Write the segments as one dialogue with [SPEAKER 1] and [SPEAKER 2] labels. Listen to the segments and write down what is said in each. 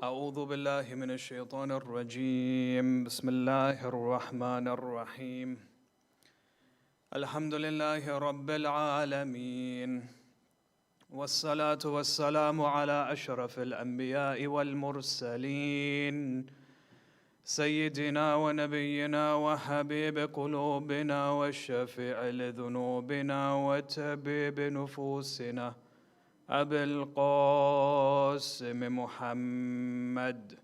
[SPEAKER 1] أعوذ بالله من الشيطان الرجيم بسم الله الرحمن الرحيم الحمد لله رب العالمين والصلاة والسلام على أشرف الأنبياء والمرسلين سيدنا ونبينا وحبيب قلوبنا والشفيع لذنوبنا وتبيب نفوسنا أبي القاسم محمد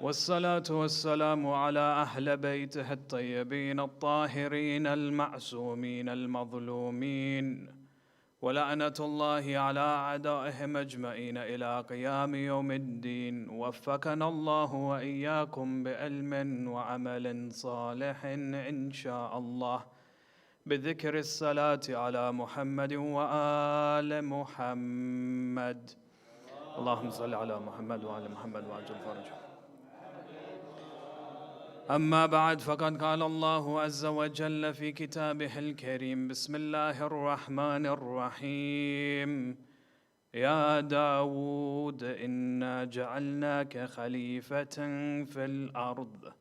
[SPEAKER 1] والصلاة والسلام على أهل بيته الطيبين الطاهرين المعصومين المظلومين ولعنة الله على أعدائهم أجمعين إلى قيام يوم الدين. وفقنا الله وإياكم بعلم وعمل صالح إن شاء الله بذكر الصلاة على محمد وآل محمد. اللهم صل على محمد وآل محمد وعجل فرجه. أما بعد فقد قال الله عز وجل في كتابه الكريم بسم الله الرحمن الرحيم يا داود إنا جعلناك خليفة في الأرض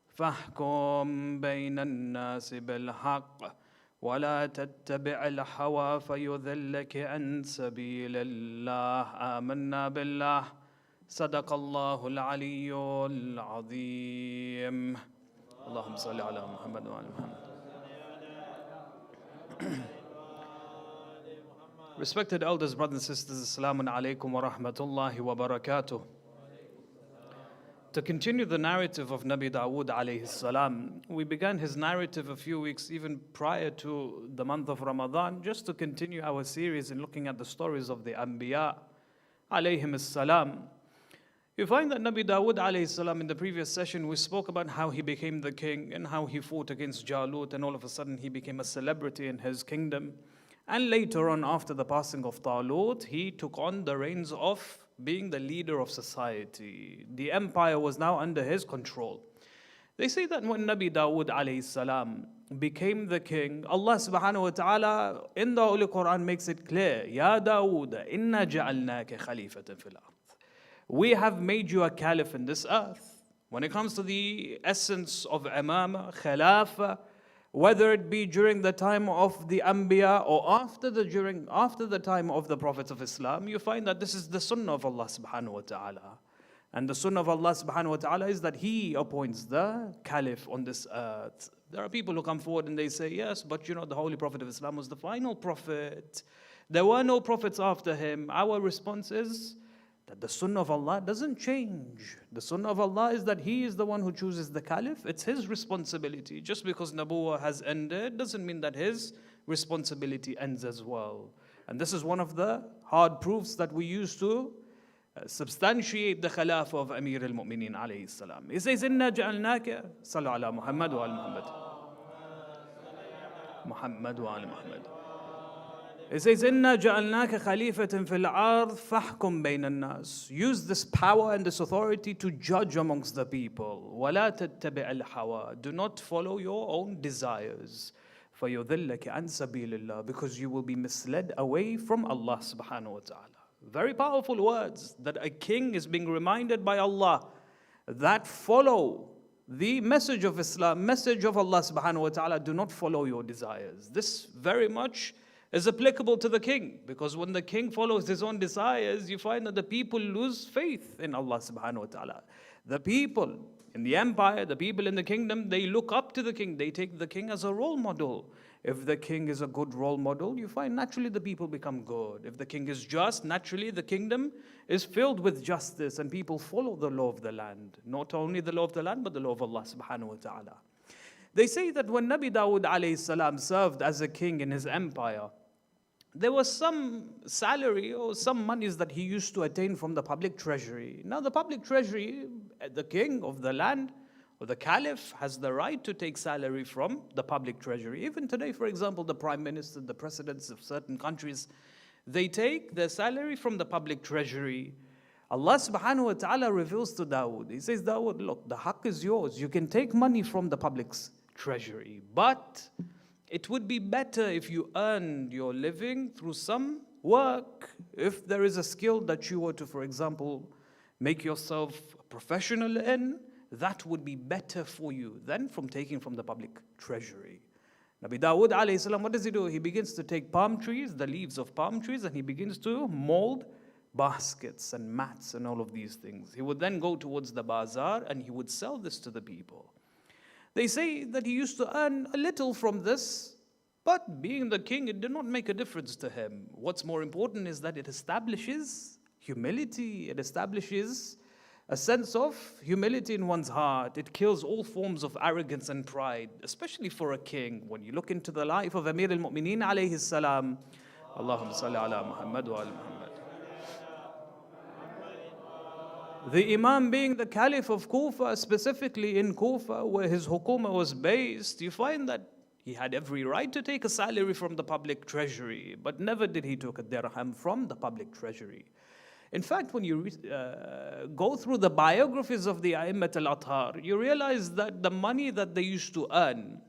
[SPEAKER 1] فاحكم بين الناس بالحق ولا تتبع الهوى فيضلك عن سبيل الله. آمنا بالله صدق الله العلي العظيم. اللهم صل على محمد وعلى محمد. Respected elders, brothers and sisters, Assalamu alaikum wa rahmatullahi wa barakatuh. To continue the narrative of Nabi Dawood alayhi salam, we began his narrative a few weeks even prior to the month of Ramadan, just to continue our series in looking at the stories of the Anbiya alayhim salam. You find that Nabi Dawood alayhi salam, in the previous session we spoke about how he became the king and how he fought against Jalut, and all of a sudden he became a celebrity in his kingdom. And later on, after the passing of Talut, he took on the reins of being the leader of society. The empire was now under his control. They say that when Nabi Dawood alayhi salam became the king, Allah subhanahu wa ta'ala in the Holy Quran makes it clear, Ya Dawood, inna ja'alnaka khalifatan fil ard. We have made you a caliph in this earth. When it comes to the essence of imama, khilafah, whether it be during the time of the Anbiya or after the time of the Prophets of Islam, you find that this is the sunnah of Allah subhanahu wa ta'ala. And the sunnah of Allah subhanahu wa ta'ala is that He appoints the caliph on this earth. There are people who come forward and they say, yes, but the Holy Prophet of Islam was the final prophet. There were no prophets after him. Our response is that the sunnah of Allah doesn't change. The sunnah of Allah is that He is the one who chooses the caliph. It's His responsibility. Just because Nabuwah has ended doesn't mean that his responsibility ends as well. And this is one of the hard proofs that we use to substantiate the khilafah of Amir al-Mu'mineen alayhi salam. He says, Inna ja'alnaka, sallu ala Muhammad wa ala Muhammad. Muhammad wa ala Muhammad. It says, Inna ja'alnaka khalifatan fil ard fahkum bayna an-nas. Use this power and this authority to judge amongst the people. وَلَا تَتَّبِعَ الْحَوَى. Do not follow your own desires. فَيُضِلَّكَ عَنْ سَبِيلِ اللَّهِ. Because you will be misled away from Allah subhanahu wa ta'ala. Very powerful words that a king is being reminded by Allah that follow the message of Islam, message of Allah subhanahu wa ta'ala. Do not follow your desires. This very much is applicable to the king, because when the king follows his own desires, you find that the people lose faith in Allah subhanahu wa ta'ala. The people in the empire, the people in the kingdom, they look up to the king. They take the king as a role model. If the king is a good role model, you find naturally the people become good. If the king is just, naturally the kingdom is filled with justice and people follow the law of the land. Not only the law of the land, but the law of Allah subhanahu wa ta'ala. They say that when Nabi Dawood alayhi salam served as a king in his empire, there was some salary or some monies that he used to attain from the public treasury. Now the public treasury, the king of the land or the caliph has the right to take salary from the public treasury. Even today, for example, the prime minister, the presidents of certain countries, they take their salary from the public treasury. Allah subhanahu wa ta'ala reveals to Dawood, He says, Dawood, look, the haqq is yours. You can take money from the public's treasury, but it would be better if you earned your living through some work. If there is a skill that you were to, for example, make yourself a professional in, that would be better for you than from taking from the public treasury. Nabi Dawood alayhi salam, what does he do? He begins to take palm trees, the leaves of palm trees, and he begins to mold baskets and mats and all of these things. He would then go towards the bazaar and he would sell this to the people. They say that he used to earn a little from this, but being the king, it did not make a difference to him. What's more important is that it establishes humility. It establishes a sense of humility in one's heart. It kills all forms of arrogance and pride, especially for a king. When you look into the life of Amir al-Mu'mineen alayhi salam, Allahumma salli ala Muhammad wa ala Muhammad. The Imam being the Caliph of Kufa, specifically in Kufa, where his hukuma was based, you find that he had every right to take a salary from the public treasury, but never did he take a dirham from the public treasury. In fact, when you go through the biographies of the A'immat al-Athar, you realize that the money that they used to earn,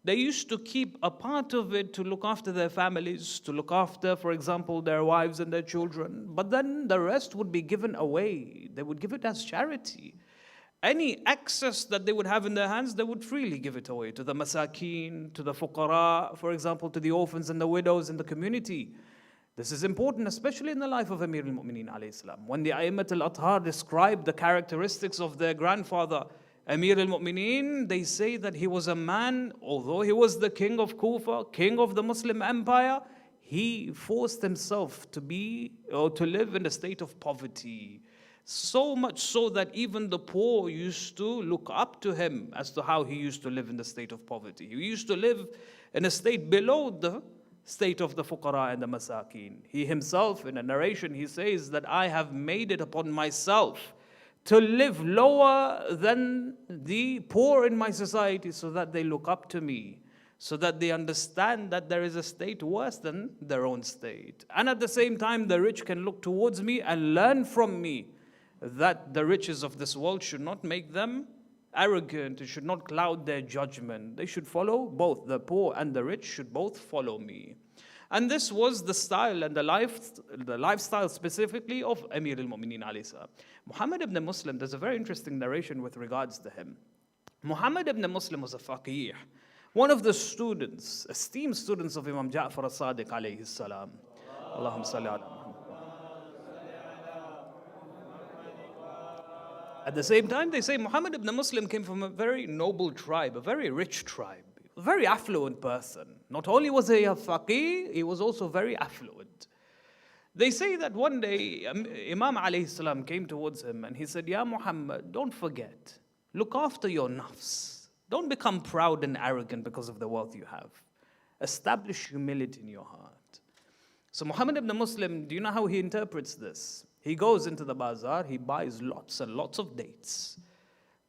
[SPEAKER 1] they used to keep a part of it to look after their families, to look after, for example, their wives and their children. But then the rest would be given away. They would give it as charity. Any excess that they would have in their hands, they would freely give it away to the masakeen, to the fuqara, for example, to the orphans and the widows in the community. This is important, especially in the life of Amir al-Mu'mineen alayhi salam. When the A'immat al-Athar describe the characteristics of their grandfather, Amir al-Mu'mineen, they say that he was a man, although he was the king of Kufa, king of the Muslim empire, he forced himself to live in a state of poverty. So much so that even the poor used to look up to him as to how he used to live in the state of poverty. He used to live in a state below the state of the fuqara and the masakeen. He himself, in a narration, he says that I have made it upon myself to live lower than the poor in my society so that they look up to me, so that they understand that there is a state worse than their own state. And at the same time, the rich can look towards me and learn from me that the riches of this world should not make them arrogant, it should not cloud their judgment. They should follow both, the poor and the rich should both follow me. And this was the style and the lifestyle specifically of Amir al-Mu'mineen alayhi salam. Muhammad ibn Muslim, there's a very interesting narration with regards to him. Muhammad ibn Muslim was a faqih, one of the students, esteemed students of Imam Ja'far as-Sadiq alayhi salam. Allahumma salli ala Muhammad. At the same time, they say Muhammad ibn Muslim came from a very noble tribe, a very rich tribe, a very affluent person. Not only was he a faqih, he was also very affluent. They say that one day Imam alayhi salam came towards him and he said, Ya Muhammad, don't forget, look after your nafs. Don't become proud and arrogant because of the wealth you have. Establish humility in your heart. So Muhammad ibn Muslim, do you know how he interprets this? He goes into the bazaar, he buys lots and lots of dates.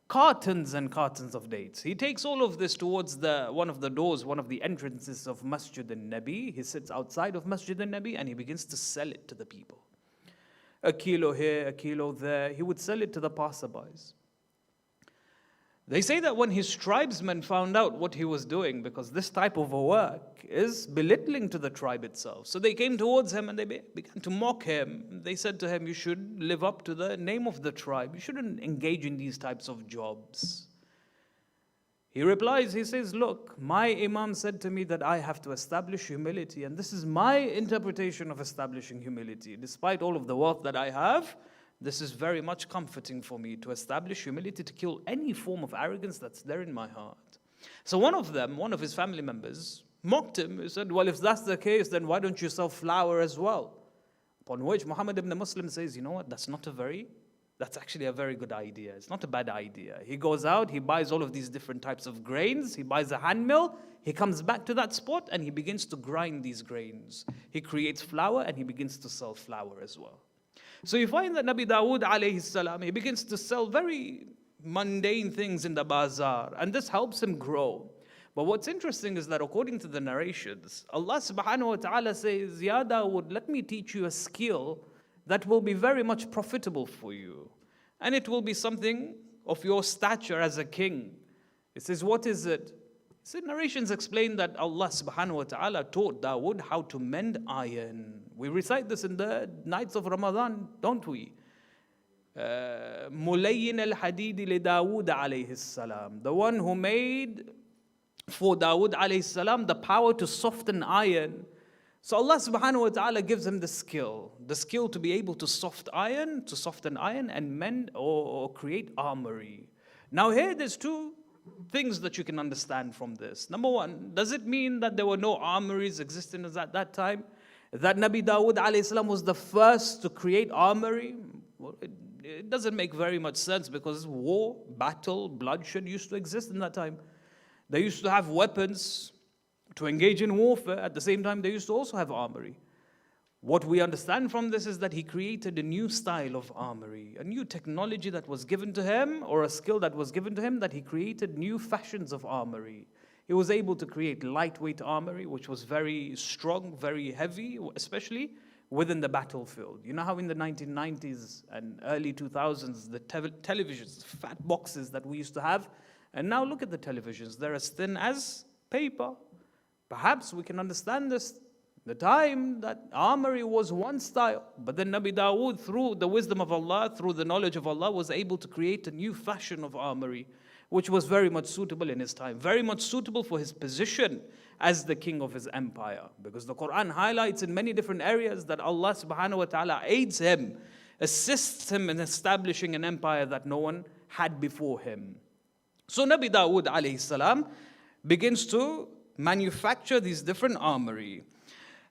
[SPEAKER 1] Cartons and cartons of dates. He takes all of this towards one of the doors, one of the entrances of Masjid al-Nabi. He sits outside of Masjid al-Nabi and he begins to sell it to the people. A kilo here, a kilo there. He would sell it to the passerbys. They say that when his tribesmen found out what he was doing, because this type of a work is belittling to the tribe itself, so they came towards him and they began to mock him. They said to him, you should live up to the name of the tribe. You shouldn't engage in these types of jobs. He replies, he says, look, my Imam said to me that I have to establish humility, and this is my interpretation of establishing humility. Despite all of the wealth that I have, this is very much comforting for me to establish humility, to kill any form of arrogance that's there in my heart. So one of his family members, mocked him. He said, well, if that's the case, then why don't you sell flour as well? Upon which Muhammad ibn Muslim says, you know what, that's actually a very good idea. It's not a bad idea. He goes out, he buys all of these different types of grains, he buys a hand mill, he comes back to that spot and he begins to grind these grains. He creates flour and he begins to sell flour as well. So you find that Nabi Dawood alayhi salam, he begins to sell very mundane things in the bazaar, and this helps him grow. But what's interesting is that according to the narrations, Allah subhanahu wa ta'ala says, Ya Dawood, let me teach you a skill that will be very much profitable for you. And it will be something of your stature as a king. He says, what is it? So narrations explain that Allah subhanahu wa ta'ala taught Dawood how to mend iron. We recite this in the nights of Ramadan, don't we? مُلَيِّنَ الْحَدِيدِ لِدَاوُودَ عَلَيْهِ السَّلَامِ. The one who made for Dawood alayhi salam the power to soften iron. So Allah subhanahu wa ta'ala gives him the skill to be able to soften iron and mend or create armory. Now here there's two things that you can understand from this. Number one, does it mean that there were no armories existing at that time? That Nabi Dawood alayhi salam was the first to create armory? Well, it doesn't make very much sense, because war, battle, bloodshed used to exist in that time. They used to have weapons to engage in warfare. At the same time, they used to also have armory. What we understand from this is that he created a new style of armory, a new technology that was given to him, or a skill that was given to him, that he created new fashions of armory. He was able to create lightweight armory, which was very strong, very heavy, especially within the battlefield. You know how in the 1990s and early 2000s, the televisions, fat boxes that we used to have, and now look at the televisions, they're as thin as paper. Perhaps we can understand this. The time that armory was one style, but then Nabi Dawood, through the wisdom of Allah, through the knowledge of Allah, was able to create a new fashion of armory, which was very much suitable in his time, very much suitable for his position as the king of his empire. Because the Quran highlights in many different areas that Allah subhanahu wa ta'ala aids him, assists him in establishing an empire that no one had before him. So Nabi Dawood alayhi salam begins to manufacture these different armory.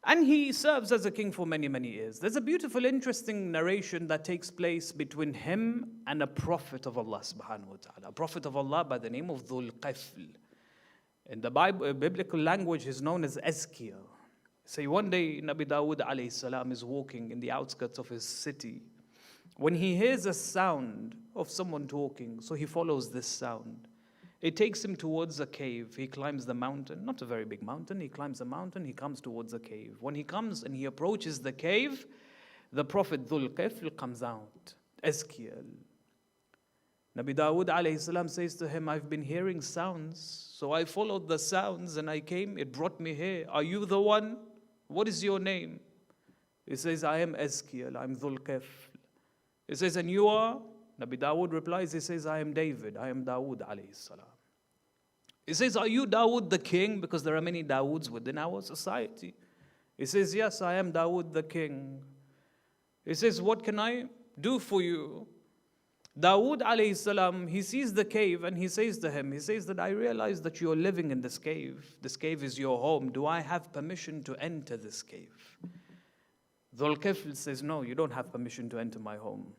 [SPEAKER 1] And he serves as a king for many, many years. There's a beautiful, interesting narration that takes place between him and a prophet of Allah subhanahu wa ta'ala. A prophet of Allah by the name of Dhul Qafl. In the biblical language, he's known as Ezekiel. Say one day, Nabi Dawood alayhi salam is walking in the outskirts of his city, when he hears a sound of someone talking, so he follows this sound. It takes him towards a cave. He climbs the mountain, not a very big mountain. He climbs the mountain, he comes towards a cave. When he comes and he approaches the cave, the Prophet Dhul Qafl comes out, Ezekiel. Nabi Dawood alayhi salam says to him, I've been hearing sounds, so I followed the sounds and I came, it brought me here. Are you the one? What is your name? He says, I am Ezekiel, I'm Dhul Qafl. He says, and you are? Nabi Dawood replies, he says, I am David, I am Dawood alayhi salam. He says, are you Dawood the king? Because there are many Dawoods within our society. He says, yes, I am Dawood the king. He says, what can I do for you? Dawood alayhi salam, he sees the cave and he says to him, he says that I realize that you're living in this cave. This cave is your home. Do I have permission to enter this cave? Dhul Qafl says, no, you don't have permission to enter my home.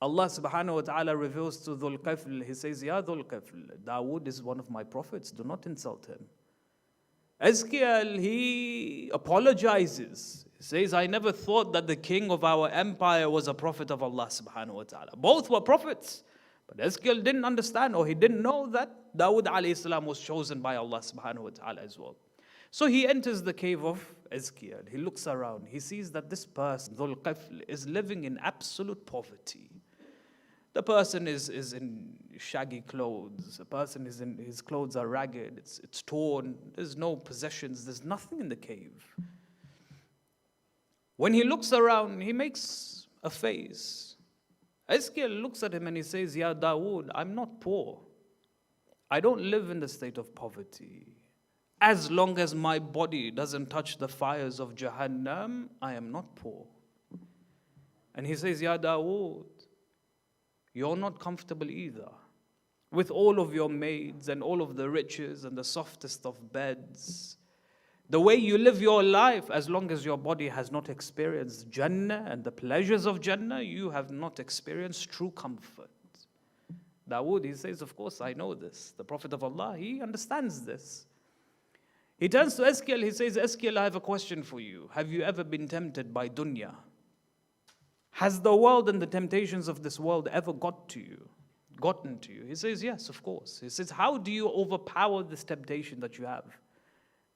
[SPEAKER 1] Allah subhanahu wa ta'ala reveals to Dhul Qafl, he says, Ya Dhul Qafl, Dawood is one of my prophets, do not insult him. Ezekiel, he apologizes. He says, I never thought that the king of our empire was a prophet of Allah subhanahu wa ta'ala. Both were prophets. But Ezekiel didn't understand, or he didn't know that Dawood alayhi salam was chosen by Allah subhanahu wa ta'ala as well. So he enters the cave of Ezekiel. He looks around. He sees that this person, Dhul Qafl, is living in absolute poverty. The person is in shaggy clothes. The person is in, his clothes are ragged. It's torn. There's no possessions. There's nothing in the cave. When he looks around, he makes a face. Ezekiel looks at him and he says, Ya Dawood, I'm not poor. I don't live in the state of poverty. As long as my body doesn't touch the fires of Jahannam, I am not poor. And he says, Ya Dawood, you're not comfortable either. With all of your maids and all of the riches and the softest of beds, the way you live your life, as long as your body has not experienced Jannah and the pleasures of Jannah, you have not experienced true comfort. Dawood, he says, of course, I know this. The Prophet of Allah, he understands this. He turns to Ezekiel, he says, Ezekiel, I have a question for you. Have you ever been tempted by dunya? Has the world and the temptations of this world ever gotten to you? He says, yes, of course. He says, how do you overpower this temptation that you have?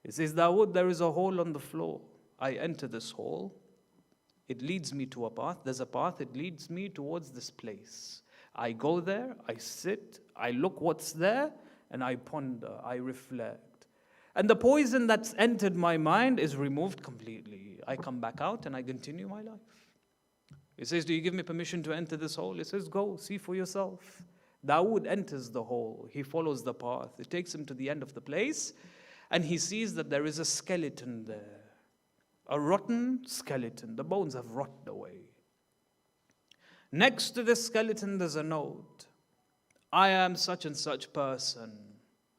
[SPEAKER 1] He says, Dawood, there is a hole on the floor. I enter this hole. It leads me to a path. There's a path. It leads me towards this place. I go there. I sit. I look what's there. and I ponder, I reflect. And the poison that's entered my mind is removed completely. I come back out and I continue my life. He says, do you give me permission to enter this hole? He says, go, see for yourself. Dawood enters the hole. He follows the path. It takes him to the end of the place, and he sees that there is a skeleton there. A rotten skeleton. The bones have rotted away. Next to this skeleton, there's a note. I am such and such person.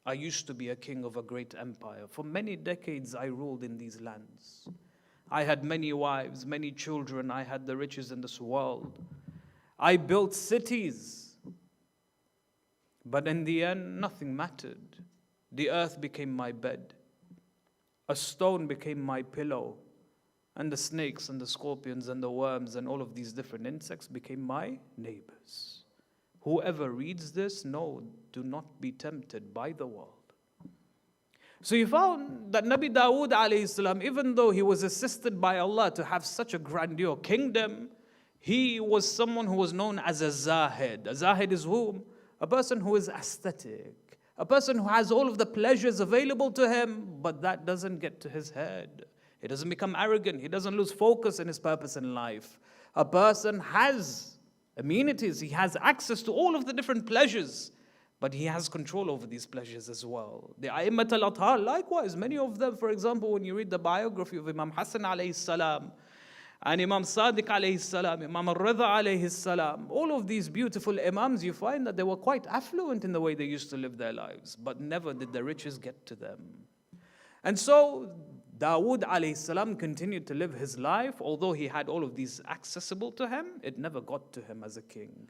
[SPEAKER 1] I used to be a king of a great empire. For many decades, I ruled in these lands. I had many wives, many children. I had the riches in this world. I built cities. But in the end, nothing mattered. The earth became my bed. A stone became my pillow. And the snakes and the scorpions and the worms and all of these different insects became my neighbors. Whoever reads this, no, do not be tempted by the world. So you found that Nabi Dawood alayhi salam, even though he was assisted by Allah to have such a grandeur kingdom, he was someone who was known as a zahid. A zahid is whom? A person who is aesthetic. A person who has all of the pleasures available to him, but that doesn't get to his head. He doesn't become arrogant. He doesn't lose focus in his purpose in life. A person has amenities. He has access to all of the different pleasures, but he has control over these pleasures as well. The A'immat al-Athar, likewise, many of them, for example, when you read the biography of Imam Hassan alayhi salam, and Imam Sadiq alayhi salam, Imam al-Rida alayhi salam, all of these beautiful imams, you find that they were quite affluent in the way they used to live their lives, but never did the riches get to them. And so, Dawood alayhi salam continued to live his life, although he had all of these accessible to him, it never got to him as a king.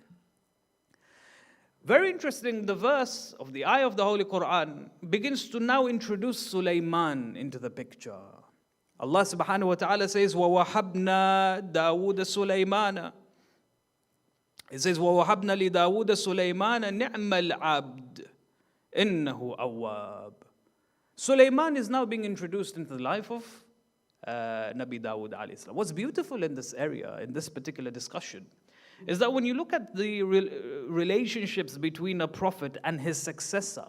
[SPEAKER 1] Very interesting, the verse of the ayah of the Holy Quran begins to now introduce Sulaiman into the picture. Allah subhanahu wa ta'ala says, وَوَحَبْنَا دَاوُودَ سُلَيْمَانَ. It says, وَوَحَبْنَا لِدَاوُودَ سُلَيْمَانَ نِعْمَ الْعَبْدِ إِنَّهُ أَوَّابٌ. Sulaiman is now being introduced into the life of Nabi Dawood alayhi salam. What's beautiful in this area, in this particular discussion, is that when you look at the relationships between a prophet and his successor,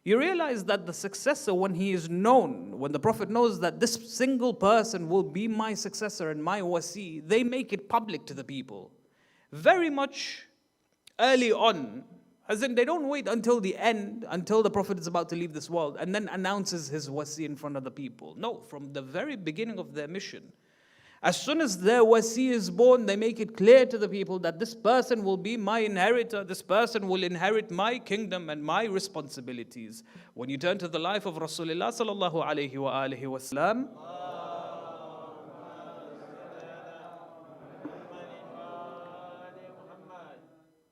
[SPEAKER 1] you realize that the successor, when he is known, when the prophet knows that this single person will be my successor and my wasi, they make it public to the people. Very much early on, as in they don't wait until the end, until the prophet is about to leave this world, and then announces his wasi in front of the people. No, from the very beginning of their mission. As soon as their wasi is born, they make it clear to the people that this person will be my inheritor, this person will inherit my kingdom and my responsibilities. When you turn to the life of Rasulullah sallallahu alayhi wa alihi wa sallam,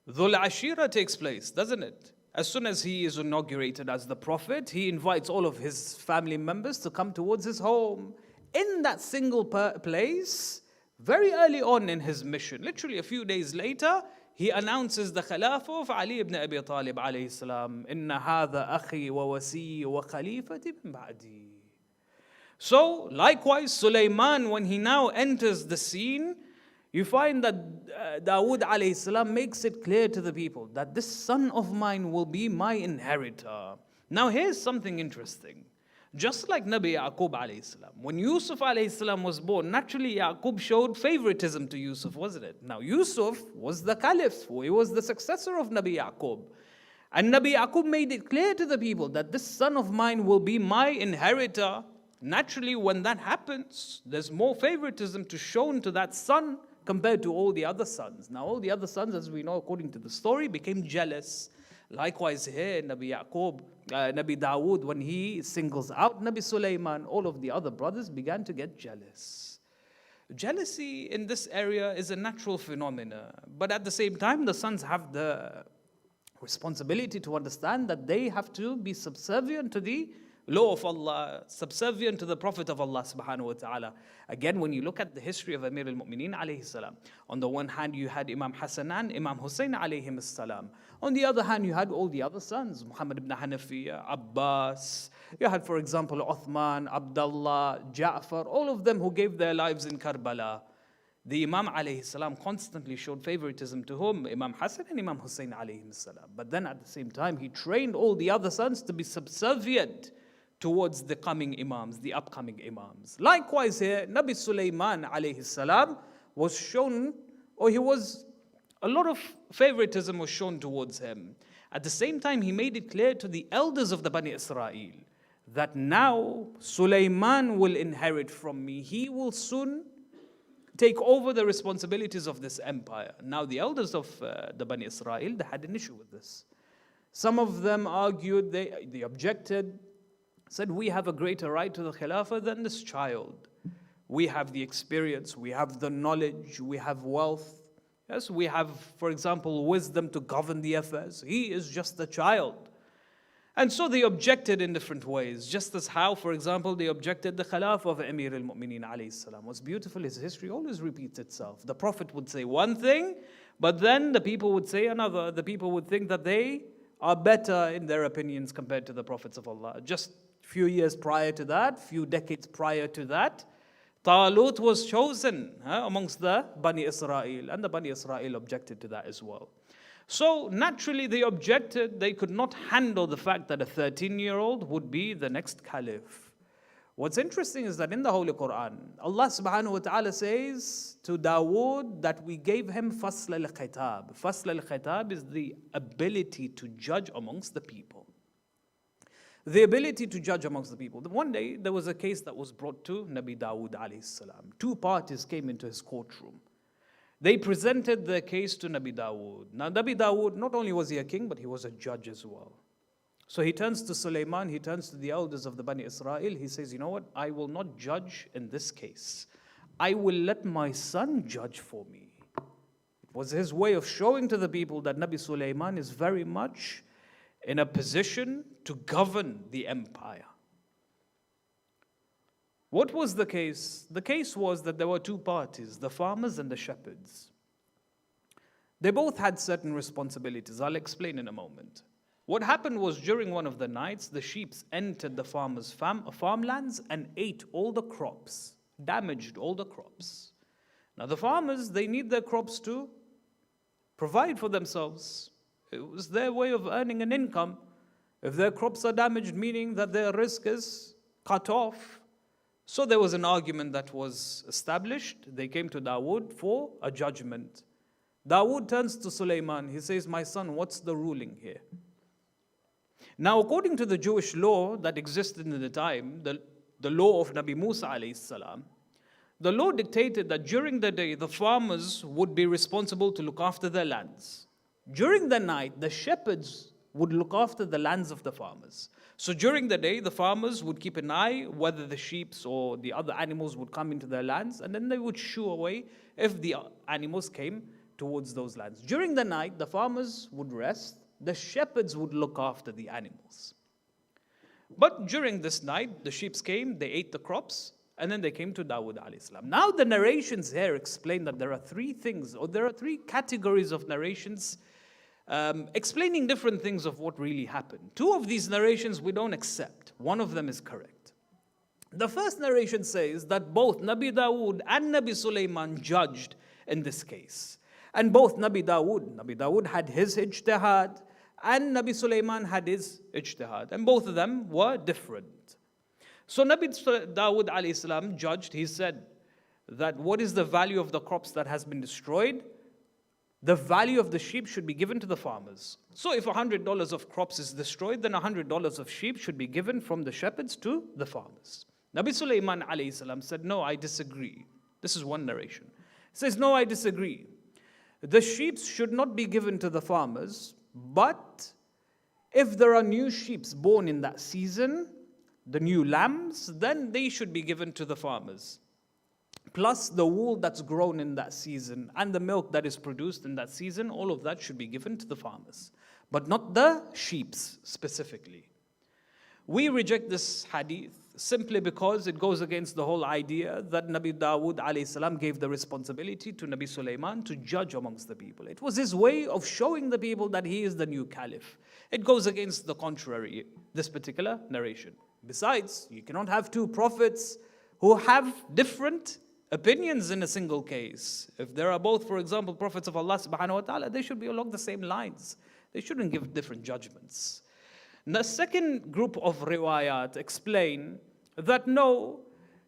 [SPEAKER 1] Dhul Ashira takes place, doesn't it? As soon as he is inaugurated as the prophet, he invites all of his family members to come towards his home. In that single place, very early on in his mission, literally a few days later, he announces the Khilafah of Ali ibn Abi Talib alayhi salam. Inna hadha akhi wa wasi wa khalifati min ba'di. So, likewise, Sulaiman, when he now enters the scene, you find that Dawood alayhi salam makes it clear to the people that this son of mine will be my inheritor. Now here's something interesting. Just like Nabi Yaqub alayhi salam, when Yusuf alayhi salam was born, naturally Yaqub showed favoritism to Yusuf, wasn't it? Now Yusuf was the caliph, he was the successor of Nabi Yaqub. And Nabi Yaqub made it clear to the people that this son of mine will be my inheritor. Naturally, when that happens, there's more favoritism to shown to that son compared to all the other sons. Now all the other sons, as we know according to the story, became jealous. Likewise here, Nabi Dawood, when he singles out Nabi Sulaiman, all of the other brothers began to get jealous. Jealousy in this area is a natural phenomenon, but at the same time, the sons have the responsibility to understand that they have to be subservient to the law of Allah, subservient to the Prophet of Allah subhanahu wa ta'ala. Again, when you look at the history of Amir al-Mu'mineen alayhi salam, on the one hand you had Imam Hassan and Imam Husayn alayhim salam. On the other hand, you had all the other sons, Muhammad ibn Hanafiya, Abbas. You had, for example, Uthman, Abdullah, Ja'far, all of them who gave their lives in Karbala. The Imam alayhi salam constantly showed favoritism to whom? Imam Hassan and Imam Husayn alayhi salam. But then at the same time, he trained all the other sons to be subservient towards the coming Imams, the upcoming Imams. Likewise here, Nabi Sulaiman alayhi salam was shown, or a lot of favoritism was shown towards him. At the same time, he made it clear to the elders of the Bani Israel that now Sulaiman will inherit from me. He will soon take over the responsibilities of this empire. Now the elders of the Bani Israel, they had an issue with this. Some of them argued, they objected, said, we have a greater right to the Khilafah than this child. We have the experience, we have the knowledge, we have wealth. Yes, we have, for example, wisdom to govern the affairs. He is just a child. And so they objected in different ways, just as how, for example, they objected the Khilafah of Amir al-Mu'mineen alayhi salam. What's beautiful is history always repeats itself. The Prophet would say one thing, but then the people would say another. The people would think that they are better in their opinions compared to the prophets of Allah. Just few years prior to that, few decades prior to that, Talut was chosen amongst the Bani Israel, and the Bani Israel objected to that as well. So naturally they objected. They could not handle the fact that a 13-year-old would be the next caliph. What's interesting is that in the Holy Quran, Allah subhanahu wa ta'ala says to Dawood that we gave him fasl al-khitab. Fasl al-khitab is the ability to judge amongst the people. The ability to judge amongst the people. One day there was a case that was brought to Nabi Dawood alayhi salam. Two parties came into his courtroom. They presented their case to Nabi Dawood. Now Nabi Dawood, not only was he a king, but he was a judge as well. So he turns to Sulaiman, he turns to the elders of the Bani Israel. He says, you know what, I will not judge in this case. I will let my son judge for me. It was his way of showing to the people that Nabi Sulaiman is very much in a position to govern the empire. What was the case? The case was that there were two parties, the farmers and the shepherds. They both had certain responsibilities. I'll explain in a moment. What happened was during one of the nights, the sheep entered the farmers' farmlands and ate all the crops, damaged all the crops. Now the farmers, they need their crops to provide for themselves. It was their way of earning an income. If their crops are damaged, meaning that their risk is cut off. So there was an argument that was established. They came to Dawood for a judgment. Dawood turns to Sulaiman. He says, my son, what's the ruling here? Now, according to the Jewish law that existed in the time, the law of Nabi Musa alayhi salam, the law dictated that during the day, the farmers would be responsible to look after their lands. During the night, the shepherds would look after the lands of the farmers. So during the day, the farmers would keep an eye whether the sheep or the other animals would come into their lands, and then they would shoo away if the animals came towards those lands. During the night, the farmers would rest, the shepherds would look after the animals. But during this night, the sheep came, they ate the crops, and then they came to Dawood alayhi salam. Now the narrations here explain that there are three things, or there are three categories of narrations explaining different things of what really happened. Two of these narrations we don't accept. One of them is correct. The first narration says that both Nabi Dawood and Nabi Sulaiman judged in this case. And both Nabi Dawood had his ijtihad, and Nabi Sulaiman had his ijtihad. And both of them were different. So Nabi Dawood alayhi salam judged. He said that what is the value of the crops that has been destroyed? The value of the sheep should be given to the farmers. So if $100 of crops is destroyed, then $100 of sheep should be given from the shepherds to the farmers. Nabi Sulaiman alayhi salam said, no, I disagree. This is one narration. He says, no, I disagree. The sheep should not be given to the farmers, but if there are new sheep born in that season, the new lambs, then they should be given to the farmers. Plus the wool that's grown in that season and the milk that is produced in that season, all of that should be given to the farmers, but not the sheep specifically. We reject this hadith simply because it goes against the whole idea that Nabi Dawood alayhi salam gave the responsibility to Nabi Sulaiman to judge amongst the people. It was his way of showing the people that he is the new caliph. It goes against the contrary, this particular narration. Besides, you cannot have two prophets who have different opinions in a single case. If there are both, for example, prophets of Allah subhanahu wa ta'ala, they should be along the same lines. They shouldn't give different judgments. The second group of riwayat explain that no,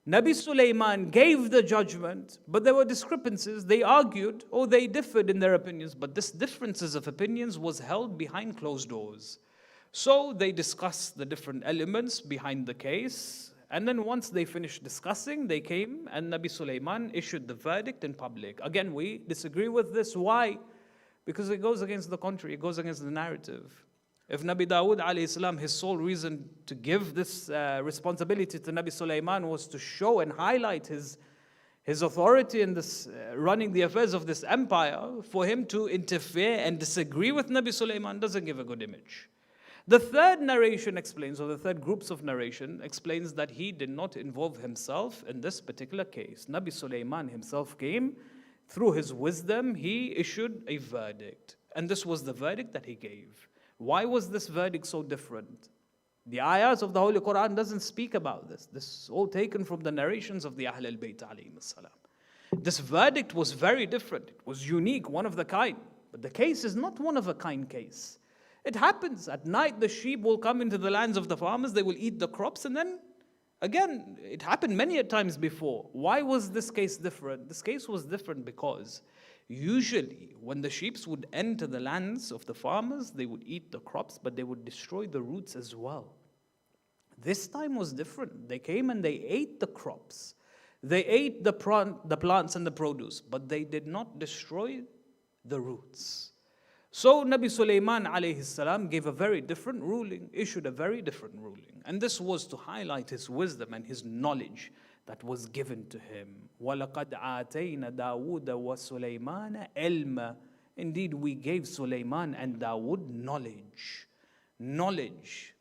[SPEAKER 1] Nabi Sulaiman gave the judgment, but there were discrepancies. They argued or they differed in their opinions, but this differences of opinions was held behind closed doors. So they discussed the different elements behind the case, and then once they finished discussing, they came and Nabi Sulaiman issued the verdict in public. Again, we disagree with this. Why? Because it goes against the contrary, it goes against the narrative. If Nabi Dawood alayhi salam, his sole reason to give this responsibility to Nabi Sulaiman was to show and highlight his authority in this running the affairs of this empire, for him to interfere and disagree with Nabi Sulaiman doesn't give a good image. The third narration explains, or the third groups of narration explains, that he did not involve himself in this particular case. Nabi Sulaiman himself came, through his wisdom, he issued a verdict. And this was the verdict that he gave. Why was this verdict so different? The ayahs of the Holy Quran doesn't speak about this. This is all taken from the narrations of the Ahl al-Bayt alayhim as-salam. This verdict was very different. It was unique, one of the kind. But the case is not one of a kind case. It happens. At night, the sheep will come into the lands of the farmers. They will eat the crops. And then, again, it happened many a times before. Why was this case different? This case was different because usually when the sheep would enter the lands of the farmers, they would eat the crops, but they would destroy the roots as well. This time was different. They came and they ate the crops. They ate the plants and the produce, but they did not destroy the roots. So Nabi Sulaiman alayhi salam gave a very different ruling, issued a very different ruling. And this was to highlight his wisdom and his knowledge that was given to him. وَلَقَدْ آتَيْنَا دَاوُودَ وَسُلَيْمَانَ عِلْمًا. Indeed, we gave Sulaiman and Dawood knowledge,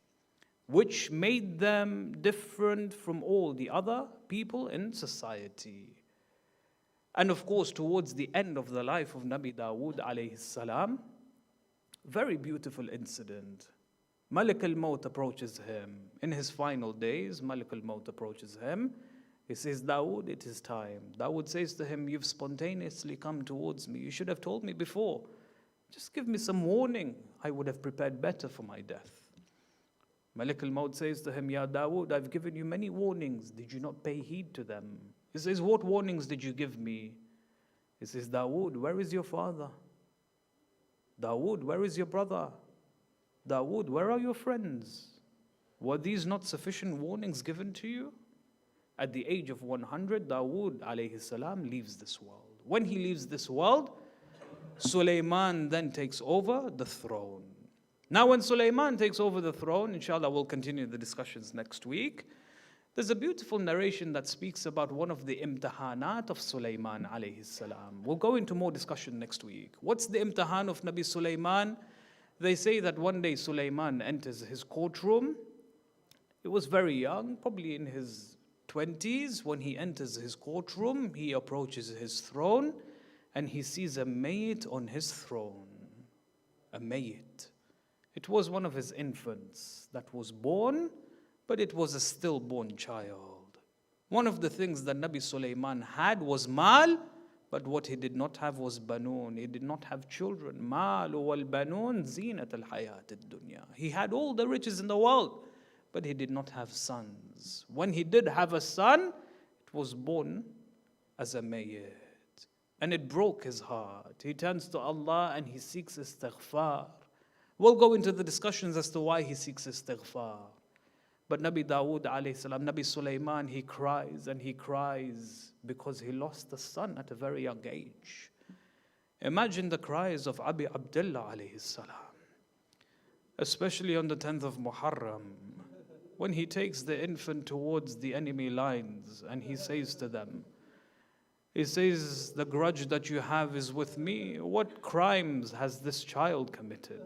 [SPEAKER 1] which made them different from all the other people in society. And of course, towards the end of the life of Nabi Dawood alayhi salam, very beautiful incident. Malik al-Maut approaches him. In his final days, Malik al-Maut approaches him. He says, Dawood, it is time. Dawood says to him, you've spontaneously come towards me. You should have told me before. Just give me some warning. I would have prepared better for my death. Malik al-Maut says to him, Ya Dawood, I've given you many warnings. Did you not pay heed to them? He says, what warnings did you give me? He says, Dawood, where is your father? Dawood, where is your brother? Dawood, where are your friends? Were these not sufficient warnings given to you? At the age of 100, Dawood alayhi salam leaves this world. When he leaves this world, Sulaiman then takes over the throne. Now when Sulaiman takes over the throne, inshallah we'll continue the discussions next week. There's a beautiful narration that speaks about one of the imtihanat of Sulaiman alayhi salam. We'll go into more discussion next week. What's the imtihan of Nabi Sulaiman? They say that one day Sulaiman enters his courtroom. He was very young, probably in his 20s. When he enters his courtroom, he approaches his throne and he sees a mayyit on his throne. A mayyit. It was one of his infants that was born, but it was a stillborn child. One of the things that Nabi Sulaiman had was mal, but what he did not have was banoon. He did not have children. Mal wal banoon zinat al hayat ad-dunya. He had all the riches in the world, but he did not have sons. When he did have a son, it was born as a mayyit. And it broke his heart. He turns to Allah and he seeks istighfar. We'll go into the discussions as to why he seeks istighfar. But Nabi Dawood alayhi salam, Nabi Sulaiman, he cries and he cries because he lost a son at a very young age. Imagine the cries of Abi Abdullah alayhi salam, especially on the 10th of Muharram, when he takes the infant towards the enemy lines and he says to them, he says, the grudge that you have is with me. What crimes has this child committed?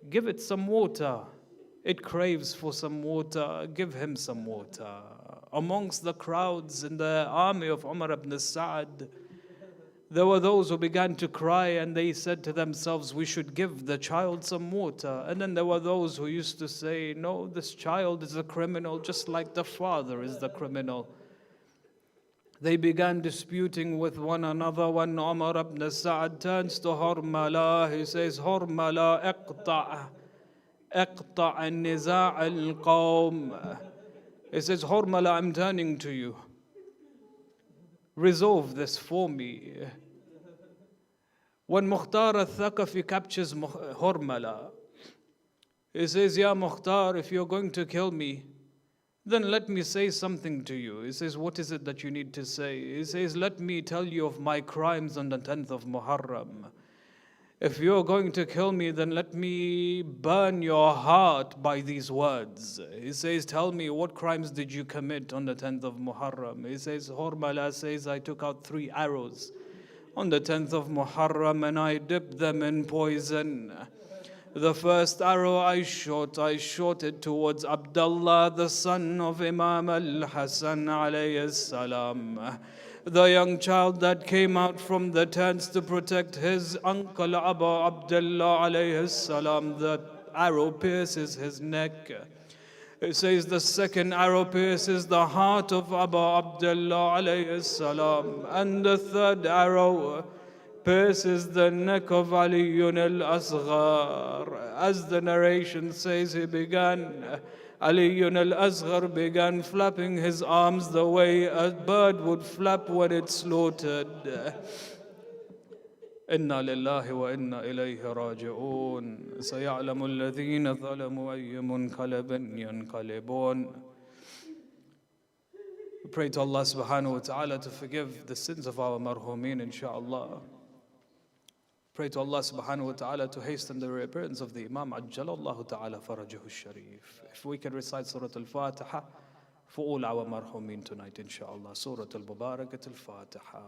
[SPEAKER 1] Give it some water. It craves for some water. Give him some water. Amongst the crowds in the army of Umar ibn Sa'd, there were those who began to cry and they said to themselves, we should give the child some water. And then there were those who used to say, no, this child is a criminal just like the father is the criminal. They began disputing with one another. When Umar ibn Sa'ad turns to Hurmala, he says, Hurmala, اقطع النزاع القوم. He says, Hurmala, I'm turning to you. Resolve this for me. When Mukhtar al-Thaqafi captures Hurmala, he says, Ya Mukhtar, if you're going to kill me, then let me say something to you. He says, what is it that you need to say? He says, let me tell you of my crimes on the 10th of Muharram. If you're going to kill me, then let me burn your heart by these words. He says, tell me, what crimes did you commit on the 10th of Muharram? He says, Hurmala says, I took out 3 arrows on the 10th of Muharram and I dipped them in poison. The first arrow I shot it towards Abdullah, the son of Imam al-Hasan alayhi salam, the young child that came out from the tents to protect his uncle Abu Abdullah alayhi salam. The arrow pierces his neck. It says the second arrow pierces the heart of Abu Abdullah alayhi salam, and the third arrow pierces the neck of Ali al-Asghar. As the narration says, Ali al-Asghar began flapping his arms the way a bird would flap when it's slaughtered. إنا لله وإنا إليه راجعون سيعلم الذين ظلموا أي منقلب ينقلبون. We pray to Allah subhanahu wa ta'ala to forgive the sins of our marhumin, inshaAllah. Pray to Allah subhanahu wa ta'ala to hasten the reappearance of the Imam Ajjalallahu ta'ala farajahu sharif. If we can recite Surah Al-Fatiha for all our marhumin tonight, inshaAllah. Surah Al-Mubarakat Al-Fatiha.